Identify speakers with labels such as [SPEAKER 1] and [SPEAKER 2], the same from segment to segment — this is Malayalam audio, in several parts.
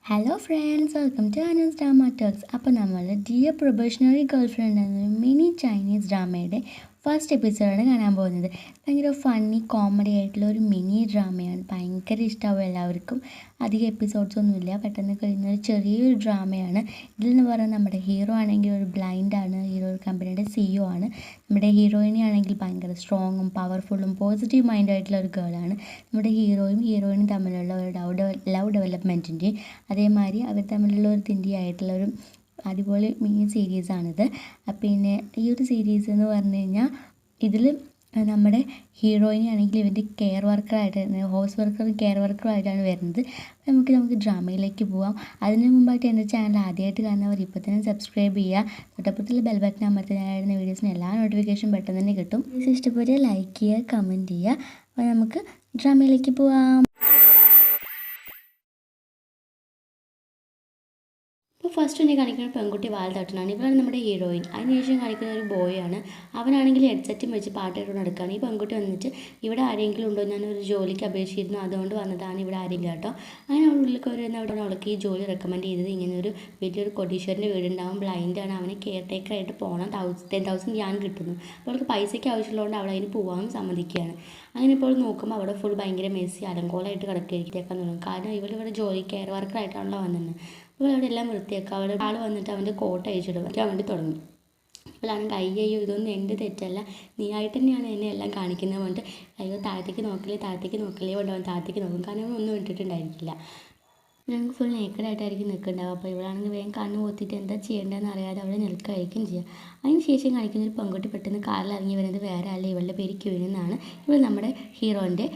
[SPEAKER 1] Hello friends, welcome to Anu's drama talks. അപ്പോൾ നമ്മൾ ഡിയർ പ്രൊബേഷണറി ഗേൾ ഫ്രണ്ട് എന്ന മിനി ചൈനീസ് ഡ്രാമയുടെ ഫസ്റ്റ് എപ്പിസോഡാണ് കാണാൻ പോകുന്നത്. ഭയങ്കര ഫണ്ണി കോമഡി ആയിട്ടുള്ള ഒരു മിനി ഡ്രാമയാണ്. ഭയങ്കര ഇഷ്ടമാവും എല്ലാവർക്കും. അധികം എപ്പിസോഡ്സ് ഒന്നുമില്ല, പെട്ടെന്ന് കഴിയുന്ന ഒരു ചെറിയൊരു ഡ്രാമയാണ്. ഇതിൽ നിന്ന് പറയുന്നത് നമ്മുടെ ഹീറോ ആണെങ്കിൽ ഒരു ബ്ലൈൻഡാണ്. ഹീറോ ഒരു കമ്പനിയുടെ CEO ആണ്. നമ്മുടെ ഹീറോയിനി ആണെങ്കിൽ ഭയങ്കര സ്ട്രോങ്ങും പവർഫുള്ളും പോസിറ്റീവ് മൈൻഡായിട്ടുള്ള ഒരു ഗേളാണ്. നമ്മുടെ ഹീറോയിനും തമ്മിലുള്ള ഒരു ലവ് ഡെവലപ്മെൻറ്റിൻ്റെയും അതേമാതിരി അവർ തമ്മിലുള്ള ഒരു തിൻ്റെയായിട്ടുള്ള ഒരു അടിപൊളി മിനി സീരീസാണിത്. പിന്നെ ഈ ഒരു സീരീസ് എന്ന് പറഞ്ഞു കഴിഞ്ഞാൽ ഇതിൽ നമ്മുടെ ഹീറോയിനി ആണെങ്കിൽ ഇവൻ്റെ കെയർ വർക്കറായിട്ട് കെയർ വർക്കറായിട്ടാണ് വരുന്നത്. നമുക്ക് ഡ്രാമയിലേക്ക് പോവാം. അതിന് മുമ്പായിട്ട് എൻ്റെ ചാനൽ ആദ്യമായിട്ട് കാണുന്നവർ ഇപ്പോൾ തന്നെ സബ്സ്ക്രൈബ് ചെയ്യുക. തൊട്ടപ്പുറത്തുള്ള ബെൽ ബട്ടൺ അമർത്തി ഞാനിടുന്ന വീഡിയോസിന് എല്ലാ നോട്ടിഫിക്കേഷൻ പെട്ടെന്ന് തന്നെ കിട്ടും. വീഡിയോസ് ഇഷ്ടപ്പെട്ടാൽ ലൈക്ക് ചെയ്യുക, കമൻറ്റ് ചെയ്യുക. അപ്പോൾ നമുക്ക് ഡ്രാമയിലേക്ക് പോവാം. ഇപ്പോൾ ഫസ്റ്റ് തന്നെ കാണിക്കുന്ന പെൺകുട്ടി വാൽ തട്ടനാണ്. ഇവരാണ് നമ്മുടെ ഹീറോയിൻ. അതിനുശേഷം കാണിക്കുന്ന ഒരു ബോയാണ്. അവനാണെങ്കിൽ ഹെഡ്സെറ്റും വെച്ച് പാട്ടായിട്ട് നടക്കുകയാണ്. ഈ പെൺകുട്ടി വന്നിട്ട് ഇവിടെ ആരെങ്കിലും ഉണ്ടോ, ഞാനൊരു ജോലിക്ക് അപേക്ഷിച്ചിരുന്നു, അതുകൊണ്ട് വന്നതാണ്, ഇവിടെ ആരെങ്കിലും കേട്ടോ. അങ്ങനെ അവളുടെ ഉള്ളിലേക്ക് വരുന്ന അവിടെ അവൾക്ക് ഈ ജോലി റെക്കമെൻഡ് ചെയ്തത്. ഇങ്ങനെ ഒരു വലിയൊരു കൊടീശ്വരൻ്റെ വീടുണ്ടാവും, ബ്ലൈൻഡാണ്, അവന് കെയർ ടേക്കറായിട്ട് പോകണം, 10,000 യാൻ കിട്ടുന്നു. അപ്പോൾ അവൾക്ക് പൈസയ്ക്ക് ആവശ്യമുള്ളതുകൊണ്ട് അവൾ അതിന് പോകാനും സമ്മതിക്കുകയാണ്. അങ്ങനെ ഇപ്പോൾ നോക്കുമ്പോൾ അവിടെ ഫുൾ ഭയങ്കര മെസ്സി അലങ്കോലമായിട്ട് കിടക്കുകയായിരിക്കാൻ തുടങ്ങും. കാരണം ഇവളിവിടെ ജോലി കെയർ വർക്കറായിട്ടാണല്ലോ വന്നത്. അപ്പോൾ അവിടെ എല്ലാം വൃത്തിയാക്കുക. അവിടെ ആൾ വന്നിട്ട് അവൻ്റെ കോട്ട് അയച്ചിടും വേണ്ടി തുടങ്ങി. അപ്പോഴാണെങ്കിൽ അയ്യോ ഇതൊന്നും എൻ്റെ തെറ്റല്ല, നീ ആയിട്ട് തന്നെയാണ് എന്നെ എല്ലാം കാണിക്കുന്നത് പറഞ്ഞിട്ട് അയ്യോ താഴത്തേക്ക് നോക്കലേ കൊണ്ട് അവൻ താഴത്തേക്ക് നോക്കും. കാരണം അവൻ ഒന്നും ഇട്ടിട്ടുണ്ടായിരിക്കില്ല. ഞങ്ങൾക്ക് ഫുൾ നേക്കഡായിട്ടായിരിക്കും നിൽക്കുന്നുണ്ടാവും. അപ്പോൾ ഇവളാണെങ്കിൽ വേഗം കണ്ണ് പോത്തിട്ട് എന്താ ചെയ്യേണ്ടതെന്ന് അറിയാതെ അവളെ നിൽക്കുകയായിരിക്കും ചെയ്യുക. അതിന് ശേഷം കാണിക്കുന്ന ഒരു പെൺകുട്ടി പെട്ടെന്ന് കാറിൽ ഇറങ്ങി വരുന്നത് വേറെ അല്ല, ഇവളുടെ പേര് ക്യൂൻ എന്നാണ്. ഇവൾ നമ്മുടെ ഹീറോൻ്റെ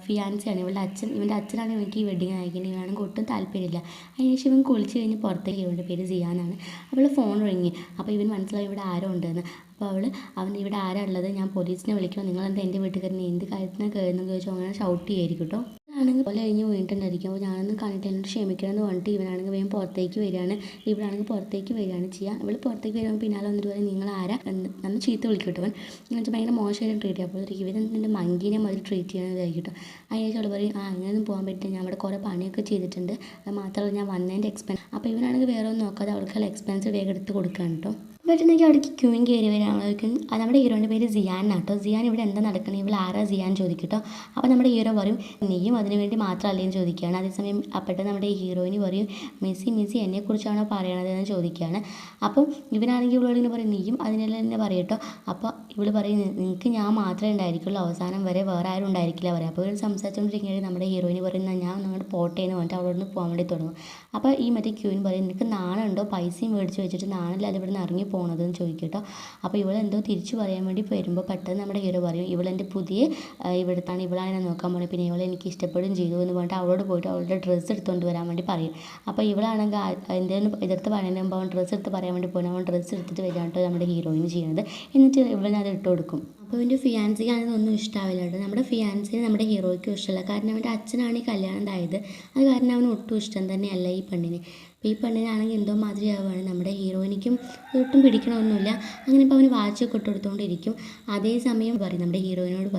[SPEAKER 1] ഫിയാൻസിയാണ്. ഇവൻ്റെ അച്ഛനാണ് ഇവർക്ക് ഈ വെഡിങ് അയക്കുന്നത്. ഇവനാണെങ്കിൽ ഒട്ടും താല്പര്യമില്ല. അതിനുശേഷം ഇവൻ കുളിച്ച് കഴിഞ്ഞ് പുറത്തേക്ക് ഇവൻ്റെ പേര് സിയാനാണ്. അവൾ ഫോൺ റിങ്ങി. അപ്പോൾ ഇവൻ മനസ്സിലായി ഇവിടെ ആരോ ഉണ്ടെന്ന്. അപ്പോൾ അവൻ ഇവിടെ ആരാ ഉള്ളത്, ഞാൻ പോലീസിനെ വിളിക്കണം, നിങ്ങളെന്താ എൻ്റെ വീട്ടിൽ കയറി എന്ത് കാര്യത്തിനാണ് കയറുന്നതെന്ന് ചോദിച്ചാൽ അങ്ങനെ ഷൗട്ട് ചെയ്യായിരിക്കും കേട്ടോ. ആണെങ്കിൽ പോലെ കഴിഞ്ഞ് വീണിട്ടുണ്ടായിരിക്കും. അപ്പോൾ ഞാനൊന്നും കാണിട്ട് എന്നോട് ക്ഷമിക്കണം എന്ന് പറഞ്ഞിട്ട് ഇവനാണെങ്കിൽ വേഗം പുറത്തേക്ക് വരികയാണ്. ഇവളാണെങ്കിൽ പുറത്തേക്ക് വരികയാണ് ചെയ്യുക. ഇവൾ പുറത്തേക്ക് വരുമ്പോൾ പിന്നാലെ വന്നിട്ട് പറയും നിങ്ങൾ ആരാ എന്ന് ചീത്ത വിളിക്കട്ടവൻ. എന്ന് വെച്ചാൽ ഭയങ്കര മോശമായിട്ട് ട്രീറ്റ് ചെയ്യുക. അപ്പോൾ ഇവൻ എൻ്റെ മങ്കീനെ മാതിരി ട്രീറ്റ് ചെയ്യണതായിരിക്കും. അതിനേശം അവൾ പറയും അങ്ങനെയൊന്നും പോകാൻ പറ്റില്ല, ഞാൻ അവിടെ കുറേ പണിയൊക്കെ ചെയ്തിട്ടുണ്ട്, അത് മാത്രമല്ല ഞാൻ വന്നതിൻ്റെ എക്സ്പെൻസ്. അപ്പോൾ ഇവനാണെങ്കിൽ വേറെ ഒന്നും നോക്കാതെ അവൾക്കുള്ള എക്സ്പെൻസ് വേഗം എടുത്ത് കൊടുക്കുകയാണ് കേട്ടോ. പറ്റുന്നെങ്കിൽ അവിടേക്ക് ക്യൂൻ കയറി വരാനായിരിക്കും. അത് നമ്മുടെ ഹീറോൻ്റെ പേര് സിയാൻ കേട്ടോ. സിയാൻ ഇവിടെ എന്താ നടക്കണേ, ഇവൾ ആരാ സിയാൻ ചോദിക്കട്ടോ. അപ്പോൾ നമ്മുടെ ഹീറോ പറയും നീയും അതിനു വേണ്ടി മാത്രമല്ലേ എന്ന് ചോദിക്കുകയാണ്. അതേസമയം പെട്ടെന്ന് നമ്മുടെ ഹീറോയിന് പറയും മെസ്സി എന്നെക്കുറിച്ചാണോ പറയണത് എന്ന് ചോദിക്കുകയാണ്. അപ്പം ഇവനാണെങ്കിൽ ഇവളോടിങ്ങനെ പറയും നീയും അതിനെല്ലാം തന്നെ പറയട്ടോ. അപ്പോൾ ഇവൾ പറയും നിങ്ങൾക്ക് ഞാൻ മാത്രമേ ഉണ്ടായിരിക്കുള്ളൂ, അവസാനം വരെ വേറെ ആരും ഉണ്ടായിരിക്കില്ല പറയാം. അപ്പോൾ ഇവൾ സംസാരിച്ചുകൊണ്ടിരിക്കുന്നത് നമ്മുടെ ഹീറോയിന് പറയുന്ന ഞാൻ നിങ്ങളുടെ പോട്ടെ എന്ന് പറഞ്ഞിട്ട് അവളോട് നിന്ന് പോകാൻ വേണ്ടി തുടങ്ങും. അപ്പോൾ ഈ ക്യൂൻ പറയും നിനക്ക് നാണുണ്ടോ, പൈസയും മേടിച്ച് വെച്ചിട്ട് നാണില്ലാതെ ഇവിടെ നിന്ന് ഇറങ്ങി പോകണതെന്ന് ചോദിക്കട്ടോ. അപ്പോൾ ഇവളെന്തോ തിരിച്ചു പറയാൻ വേണ്ടി വരുമ്പോൾ പെട്ടെന്ന് നമ്മുടെ ഹീറോ പറയും ഇവളെൻ്റെ പുതിയ ഇവിടുത്താണ്, ഇവളാണ് ഞാൻ നോക്കാൻ പോകുന്നത്, പിന്നെ ഇവളെ എനിക്ക് ഇഷ്ടപ്പെടുകയും ചെയ്തു എന്ന് പറഞ്ഞിട്ട് അവളോട് പോയിട്ട് അവളുടെ ഡ്രസ്സ് എടുത്തുകൊണ്ട് വരാൻ വേണ്ടി പറയും. അപ്പോൾ ഇവളാണെങ്കിൽ എന്തെങ്കിലും എതിർത്ത് പറയുമ്പോൾ അവൻ ഡ്രസ്സ് എടുത്ത് പറയാൻ വേണ്ടി പോകുന്നത് അവൻ ഡ്രസ്സ് എടുത്തിട്ട് വരാട്ടോ നമ്മുടെ ഹീറോയിന് ചെയ്യുന്നത്. എന്നിട്ട് ഇവളത് ഇട്ട് കൊടുക്കും. അപ്പോൾ അവൻ്റെ ഫിയാൻസിക്കാണെങ്കിൽ ഒന്നും ഇഷ്ടമാവില്ല കേട്ടോ. നമ്മുടെ ഫിയാൻസിന് നമ്മുടെ ഹീറോയ്ക്കും ഇഷ്ടമല്ല. കാരണം അവൻ്റെ അച്ഛനാണ് ഈ കല്യാണം ഉണ്ടായത്. അത് കാരണം അവന് ഒട്ടും ഇഷ്ടം തന്നെയല്ല ഈ പെണ്ണിന്. അപ്പോൾ ഈ പെണ്ണിനാണെങ്കിൽ എന്തോ മാതിരി ആവുകയാണ്. നമ്മുടെ ഹീറോയിനിക്കും ഒട്ടും പിടിക്കണമൊന്നുമില്ല. അങ്ങനെ ഇപ്പോൾ അവന് വാച്ചൊക്കെ ഇട്ട് കൊടുത്തുകൊണ്ടിരിക്കും. അതേസമയം പറയും നമ്മുടെ ഹീറോയിനോട്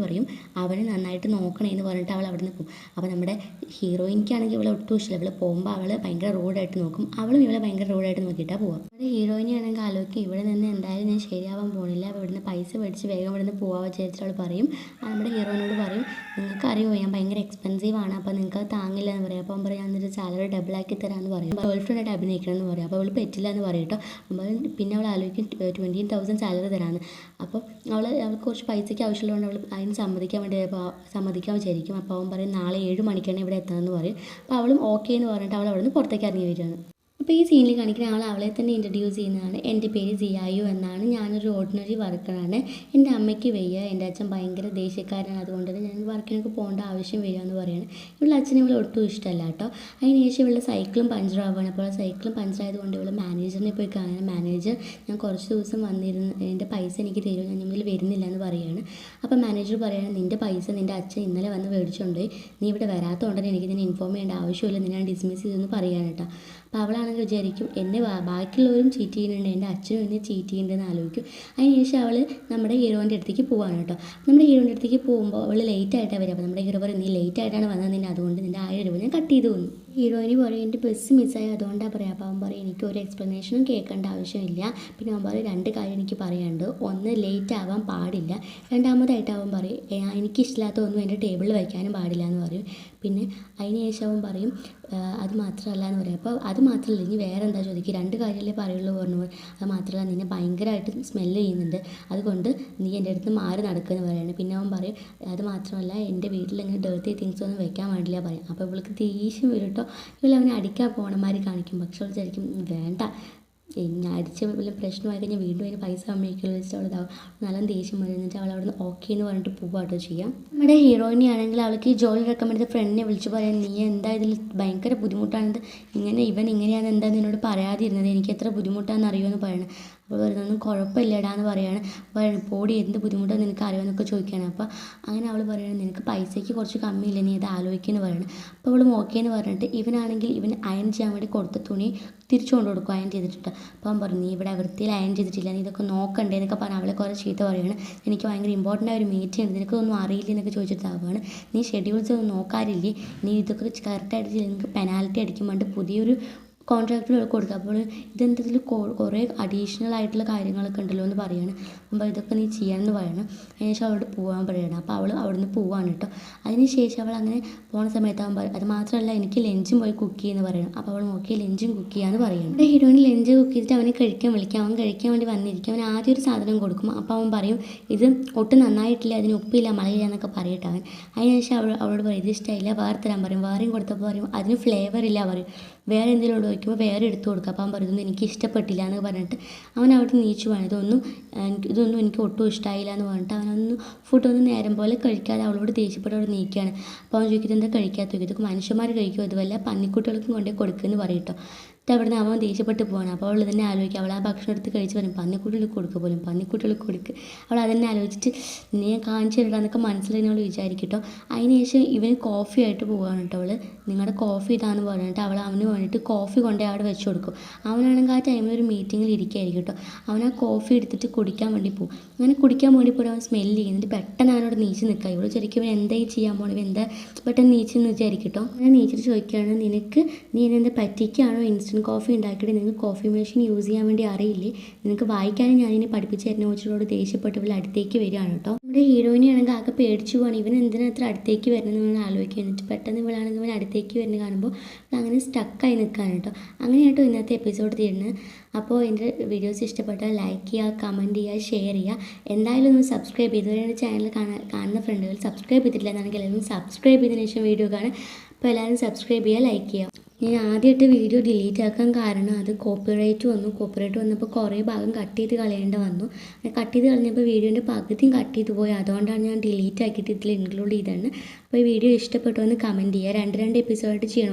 [SPEAKER 1] പറയും അവനെ നന്നായിട്ട് നോക്കണേന്ന് പറഞ്ഞിട്ട് അവൾ അവിടെ നിന്ന് പോകും. അപ്പോൾ നമ്മുടെ ഹീറോയിനിക്കാണെങ്കിൽ ഇവളെ ഒട്ടും ഇഷ്ടമില്ല. ഇവളെ പോകുമ്പോൾ അവൾ ഭയങ്കര റൂഡായിട്ട് നോക്കും. അവളും ഇവളെ ഭയങ്കര റൂഡായിട്ട് നോക്കിയിട്ടാണ് പോവുക. നമ്മുടെ ഹീറോയിനാണെങ്കിൽ ആലോചിക്കും ഇവിടെ നിന്ന് എന്തായാലും ഞാൻ ശരിയാവാൻ പോകണില്ല, അപ്പോൾ ഇവിടുന്ന് പൈസ മേടിച്ച് വേഗം ഇവിടെ നിന്ന് പോകാൻ വിചാരിച്ചിട്ട് അവൾ പറയും. നമ്മുടെ ഹീറോയിനോട് പറയും നിങ്ങൾക്കറിയോ ഞാൻ ഭയങ്കര എക്സ്പെൻസീവാണ്, അപ്പോൾ നിങ്ങൾക്ക് അത് താങ്ങില്ല എന്ന് പറയും. അപ്പോൾ അവൻ പറയും എന്നിട്ട് സാലറി ഡബിളാക്കി തരാമെന്ന് പറയും. ഗേൾ ഫ്രണ്ടായിട്ട് അഭിനയിക്കണം എന്ന് പറയും. അപ്പോൾ അവൾ പറ്റില്ല എന്ന് പറയും കേട്ടോ. അപ്പോൾ പിന്നെ അവൾ ആലോചിക്കും 20,000 സാലറി തരാമെന്ന്. അപ്പോൾ അവൾക്ക് കുറച്ച് പൈസയ്ക്ക് ആവശ്യമുള്ളതുകൊണ്ട് അവൾ അതിന് സമ്മതിക്കാൻ വിചാരിക്കും. അപ്പോൾ അവൻ പറയും നാളെ 7 മണിക്കാണ് ഇവിടെ എത്തണമെന്ന് പറയും. അപ്പോൾ അവളും ഓക്കെ എന്ന് പറഞ്ഞിട്ട് അവൾ അവിടെ നിന്ന് പുറത്തേക്ക് ഇറങ്ങി വരികയാണ്. അപ്പോൾ ഈ സീനിൽ കാണിക്കുന്ന ആൾ അവളെ തന്നെ ഇൻട്രൊഡ്യൂസ് ചെയ്യുന്നതാണ്. എൻ്റെ പേര് സിയായു എന്നാണ്, ഞാനൊരു ഓർഡിനറി വർക്കറാണ്, എൻ്റെ അമ്മയ്ക്ക് വയ്യ, എൻ്റെ അച്ഛൻ ഭയങ്കര ദേഷ്യക്കാരനാണ്, അതുകൊണ്ട് തന്നെ ഞാൻ വർക്കിനൊക്കെ പോകേണ്ട ആവശ്യം വരിക എന്ന് പറയുകയാണ്. ഇവളുടെ അച്ഛനെ ഇവൾ ഒട്ടും ഇഷ്ടമല്ല കേട്ടോ. അതിനുശേഷം ഇവളുടെ സൈക്കിളും പഞ്ചറാവുകയാണ്. അപ്പോൾ സൈക്കിളും പഞ്ചറായതുകൊണ്ട് ഇവൾ മാനേജറിനെ പോയി കാണാൻ. മാനേജർ ഞാൻ കുറച്ച് ദിവസം വന്നിരുന്നു, എൻ്റെ പൈസ എനിക്ക് തരും, ഞാൻ മുന്നിൽ വരുന്നില്ല എന്ന് പറയുകയാണ്. അപ്പോൾ മാനേജർ പറയുകയാണ് നിൻ്റെ പൈസ നിൻ്റെ അച്ഛൻ ഇന്നലെ വന്ന് മേടിച്ചുകൊണ്ട് നീ ഇവിടെ വരാത്തതുകൊണ്ട് തന്നെ എനിക്ക് നിന്നെ ഇൻഫോം ചെയ്യേണ്ട ആവശ്യമില്ല, നിന്നെ ഡിസ്മിസ് ചെയ്തെന്ന് പറയുകയാണ് കേട്ടോ. അപ്പോൾ അവളാണെങ്കിൽ വിചാരിക്കും എന്നെ ബാക്കിയുള്ളവരും ചീറ്റ് ചെയ്യുന്നുണ്ട്, എൻ്റെ അച്ഛനും എന്നെ ചീറ്റ് ചെയ്യുന്നുണ്ടെന്ന് ആലോചിക്കും. അതിനുശേഷം അവൾ നമ്മുടെ ഹീറോൻ്റെ അടുത്തേക്ക് പോവാണ് കേട്ടോ. നമ്മുടെ ഹീറോൻ്റെ അടുത്തേക്ക് പോകുമ്പോൾ അവൾ ലേറ്റ് ആയിട്ടാണ് വരിക. അപ്പോൾ നമ്മുടെ ഹീറോ പറയും നീ ലേറ്റ് ആയിട്ടാണ് വന്നത്, നിന്നെ അതുകൊണ്ട് നിൻ്റെ 1000 രൂപ ഞാൻ കട്ട് ചെയ്തു തന്നു. ഹീറോയിന് പറയും എൻ്റെ ബസ് മിസ്സായി അതുകൊണ്ടാണ് പറയാം. അപ്പോൾ അവൻ പറയും എനിക്ക് ഒരു എക്സ്പ്ലനേഷനും കേൾക്കേണ്ട ആവശ്യമില്ല. പിന്നെ അവൻ പറയും 2 കാര്യം എനിക്ക് പറയാനുണ്ട്. ഒന്ന്, ലേറ്റ് ആവാൻ പാടില്ല. രണ്ടാമതായിട്ട് അവൻ പറയും എനിക്കിഷ്ടമില്ലാത്ത ഒന്നും എൻ്റെ ടേബിളിൽ വയ്ക്കാനും പാടില്ല എന്ന് പറയും. പിന്നെ അതിന് ശേഷം അവൻ പറയും അത് മാത്രമല്ല എന്ന് പറയും. അപ്പോൾ അത് മാത്രമല്ല ഇനി വേറെ എന്താ ചോദിക്കുക, 2 കാര്യമല്ലേ പറയുള്ളൂ പറഞ്ഞു. അത് മാത്രമല്ല നിന്നെ ഭയങ്കരമായിട്ട് സ്മെല്ല് ചെയ്യുന്നുണ്ട്, അതുകൊണ്ട് നീ എൻ്റെ അടുത്ത് മാറി നടക്കുമെന്ന് പറയുന്നത്. പിന്നെ അവൻ പറയും അത് മാത്രമല്ല എൻ്റെ വീട്ടിൽ ഇങ്ങനെ ഡേർട്ടി തിങ്സ് ഒന്നും വെക്കാൻ പാടില്ല പറയും. അപ്പോൾ ഇവൾക്ക് ദേഷ്യം വരും കേട്ടോ. ഇവൾ അവനെ അടിക്കാൻ പോണമാതിരി കാണിക്കും. പക്ഷെ അവൾ വിചാരിക്കും വേണ്ട, ഞാൻ അടിച്ച വല്ല പ്രശ്നമായി കഴിഞ്ഞാൽ വീണ്ടും അതിന് പൈസ അമ്മയ്ക്കുള്ള വെച്ചിട്ട് അവൾ ഇതാവും. നല്ല ദേഷ്യം വരും. എന്നിട്ട് അവൾ അവിടെ നിന്ന് ഓക്കെ എന്ന് പറഞ്ഞിട്ട് പോവാട്ടോ ചെയ്യാം. നമ്മുടെ ഹീറോയിനെ ആണെങ്കിൽ അവൾക്ക് ഈ ജോലി റെക്കമെൻഡ് ചെയ്ത ഫ്രണ്ടിനെ വിളിച്ച് പറയാൻ, നീ എന്താ ഇതിൽ ഭയങ്കര ബുദ്ധിമുട്ടാണ്, ഇവൻ ഇങ്ങനെയാണ് എന്താ നിന്നോട് പറയാതിരുന്നത്, എനിക്ക് എത്ര ബുദ്ധിമുട്ടാണെന്ന് അറിയുമെന്ന് പറയണം. അപ്പോൾ പറയുന്നൊന്നും കുഴപ്പമില്ലടാ എന്ന് പറയാണ്. പോടി എന്ത് ബുദ്ധിമുട്ടാണ് നിനക്ക് അറിയുമെന്നൊക്കെ ചോദിക്കുകയാണ്. അപ്പോൾ അങ്ങനെ അവൾ പറയുന്നത് നിനക്ക് പൈസയ്ക്ക് കുറച്ച് കമ്മിയില്ല, നീ അത് ആലോചിക്കുമെന്ന് പറയണം. അപ്പോൾ അവൾ ഓക്കെ എന്ന് പറഞ്ഞിട്ട് ഇവനാണെങ്കിൽ ഇവൻ അയൺ ചെയ്യാൻ വേണ്ടി കൊടുത്ത തുണി തിരിച്ചു കൊണ്ട് കൊടുക്കും അയൺ ചെയ്തിട്ട്. അപ്പോൾ അവൻ പറഞ്ഞു നീ ഇവിടെ വൃത്തിയിൽ അയൺ ചെയ്തിട്ടില്ല, നീ ഇതൊക്കെ നോക്കണ്ടേ എന്നൊക്കെ പറഞ്ഞ് അവളെ കുറേ ചീത്ത പറയുകയാണ്. എനിക്ക് ഭയങ്കര ഇമ്പോർട്ടൻ്റ് ആയ ഒരു മീറ്റിംഗ് ഉണ്ട്, നിനക്കൊന്നും അറിയില്ല എന്നൊക്കെ ചോദിച്ചിട്ടാവുകയാണ്. നീ ഷെഡ്യൂൾസ് ഒന്നും നോക്കാറില്ലേ, നീ ഇതൊക്കെ കറക്റ്റായിട്ട് നിനക്ക് പെനാൽറ്റി അടിക്കും പറഞ്ഞിട്ട് പുതിയൊരു കോൺട്രാക്റ്റിൽ കൊടുക്കുക. അപ്പോൾ ഇതെന്തതിൽ കുറേ അഡീഷണൽ ആയിട്ടുള്ള കാര്യങ്ങളൊക്കെ ഉണ്ടല്ലോ എന്ന് പറയുകയാണ്. അപ്പോൾ ഇതൊക്കെ നീ ചെയ്യാമെന്ന് പറയണം. അതിനുശേഷം അവളോട് പോകാൻ പറയുകയാണ്. അപ്പോൾ അവൾ അവിടെ നിന്ന് പോവാണ് കേട്ടോ. അതിന് ശേഷം അവൾ അങ്ങനെ പോണ സമയത്ത് അവൻ പറയും അത് മാത്രമല്ല എനിക്ക് ലഞ്ചും പോയി കുക്ക് ചെയ്യുമെന്ന് പറയണം. അപ്പോൾ അവൾ നോക്കി ലഞ്ചും കുക്ക് ചെയ്യാമെന്ന് പറയുകയാണ്. എൻ്റെ ഹീറോയിന് ലഞ്ച് കുക്ക് ചെയ്തിട്ട് അവനെ കഴിക്കാൻ വിളിക്കും. അവൻ കഴിക്കാൻ വേണ്ടി വന്നിരിക്കും. അവൻ ആദ്യം ഒരു സാധനം കൊടുക്കും. അപ്പോൾ അവൻ പറയും ഇത് ഒട്ടും നന്നായിട്ടില്ല, അതിന് ഉപ്പില്ല മുളകില്ല എന്നൊക്കെ പറയട്ടെ അവൻ. അതിനുശേഷം അവളോട് പറയും ഇത് ഇഷ്ടമില്ല, വേറെ തരാൻ പറയും. വേറെയും കൊടുത്തപ്പോൾ പറയും അതിന് ഫ്ലേവർ ഇല്ല പറയും. വേറെ എന്തെങ്കിലും ചോദിക്കുമ്പോൾ വേറെ എടുത്ത് കൊടുക്കുക. അപ്പോൾ അവൻ പറയുന്നത് എനിക്ക് ഇഷ്ടപ്പെട്ടില്ല എന്ന് പറഞ്ഞിട്ട് അവൻ അവിടെ നീച്ചു പോകണം. ഇതൊന്നും എനിക്ക് ഒട്ടും ഇഷ്ടമായില്ല എന്ന് പറഞ്ഞിട്ട് അവനൊന്നും ഫുഡൊന്നും നേരം പോലെ കഴിക്കാതെ അവളോട് ദേഷ്യപ്പെട്ട് അവിടെ നീക്കുകയാണ്. അപ്പോൾ അവൻ ചോദിക്കുന്നത് എന്താ കഴിക്കാത്ത ചോദിക്കും, ഇതൊക്കെ മനുഷ്യന്മാർ കഴിക്കുമോ, ഇതുവല്ല പന്നിക്കുട്ടികൾക്കും കൊണ്ടേ കൊടുക്കുമെന്ന് പറയും കേട്ടോ. അവിടെ നിന്ന് അവൻ ദേഷ്യപ്പെട്ട് പോകണം. അപ്പോൾ അവൾ തന്നെ ആലോചിക്കുക, അവൾ ആ ഭക്ഷണം എടുത്ത് കഴിച്ച് പറയും പന്നിക്കുട്ടികൾക്ക് കൊടുക്കുക പോലും, പന്നിക്കുട്ടികൾക്ക് കൊടുക്കുക. അവൾ അതന്നെ ആലോചിച്ചിട്ട് നീ കാണിച്ചു തരിക മനസ്സിൽ അവൾ വിചാരിക്കട്ടോ. അതിനുശേഷം ഇവന് കോഫി ആയിട്ട് പോവുകയാണ് കേട്ടോ. അവൾ നിങ്ങളുടെ കോഫി ഇതാണെന്ന് പറഞ്ഞിട്ട് അവൾ അവന് വേണ്ടിയിട്ട് കോഫി കൊണ്ടേ അവിടെ വെച്ച് കൊടുക്കും. അവനാണെങ്കിൽ ആ ടൈമിൽ ഒരു മീറ്റിങ്ങിൽ ഇരിക്കുകയായിരിക്കും കേട്ടോ. അവൻ ആ കോഫി എടുത്തിട്ട് കുടിക്കാൻ വേണ്ടി പോകും. അങ്ങനെ കുടിക്കാൻ വേണ്ടി പോയി അവൻ സ്മെല്ല് ചെയ്യുന്നുണ്ട്. പെട്ടെന്ന് അവനോട് നീച്ച് നിൽക്കുക. ഇവിടെ ശരിക്കും ഇവൻ എന്തായി ചെയ്യാൻ പോകണം, എന്താ പെട്ടെന്ന് നീച്ചെന്ന് വിചാരിക്കട്ടോ. അങ്ങനെ നീച്ചിട്ട് ചോദിക്കുകയാണ് നീ എന്നെ പറ്റിക്കുകയാണോ, ഇൻസ്റ്റൻറ്റ് കോഫി ഉണ്ടാക്കിയിട്ട് നിങ്ങൾക്ക് കോഫി മെഷീൻ യൂസ് ചെയ്യാൻ വേണ്ടി അറിയില്ലേ, നിനക്ക് വായിക്കാനും ഞാനിനെ പഠിപ്പിച്ച് തരുന്ന വെച്ചിട്ടോട് ദേഷ്യപ്പെട്ട് ഇവൾ അടുത്തേക്ക് വരികയാണ് കേട്ടോ. നമ്മുടെ ഹീറോയിനാണെങ്കിൽ ആകെ പേടിച്ചു പോകണം. ഇവൻ എന്തിനാ അത്ര അടുത്തേക്ക് വരുന്നത് നമ്മൾ ആലോചിക്കുക. എന്നിട്ട് പെട്ടെന്ന് ഇവളാണെങ്കിൽ ഇവൻ അടുത്തേക്ക് വരുന്നത് കാണുമ്പോൾ അങ്ങനെ സ്റ്റക്കായി നിൽക്കുകയാണ് കേട്ടോ. അങ്ങനെ കേട്ടോ ഇന്നത്തെ എപ്പിസോഡ് തീരുന്നത്. അപ്പോൾ എൻ്റെ വീഡിയോസ് ഇഷ്ടപ്പെട്ടാൽ ലൈക്ക് ചെയ്യുക, കമൻറ്റ് ചെയ്യുക, ഷെയർ ചെയ്യുക. എന്തായാലും ഒന്ന് സബ്സ്ക്രൈബ് ചെയ്ത് ഇതുവരെ ചാനൽ കാണുന്ന ഫ്രണ്ടുകൾ സബ്സ്ക്രൈബ് ചെയ്തിട്ടില്ല എന്നാണെങ്കിൽ എല്ലാവരും സബ്സ്ക്രൈബ് ചെയ്തതിനു ശേഷം വീഡിയോ കാണാം. അപ്പോൾ എല്ലാവരും സബ്സ്ക്രൈബ് ചെയ്യുക, ലൈക്ക് ചെയ്യുക. ഞാൻ ആദ്യമായിട്ട് വീഡിയോ ഡിലീറ്റ് ആക്കാൻ കാരണം അത് കോപ്പിറൈറ്റ് വന്നപ്പോൾ കുറേ ഭാഗം കട്ട് ചെയ്ത് കളയേണ്ട വന്നു. കട്ട് ചെയ്ത് കളഞ്ഞപ്പോൾ വീഡിയോൻ്റെ പകുതിയും കട്ട് ചെയ്ത് പോയി. അതുകൊണ്ടാണ് ഞാൻ ഡിലീറ്റ് ആക്കിയിട്ട് ഇതിൽ ഇൻക്ലൂഡ് ചെയ്തതാണ്. അപ്പോൾ ഈ വീഡിയോ ഇഷ്ടപ്പെട്ടു എന്ന് കമൻറ്റ് ചെയ്യുക. 2 എപ്പിസോഡായിട്ട് ചെയ്യണം.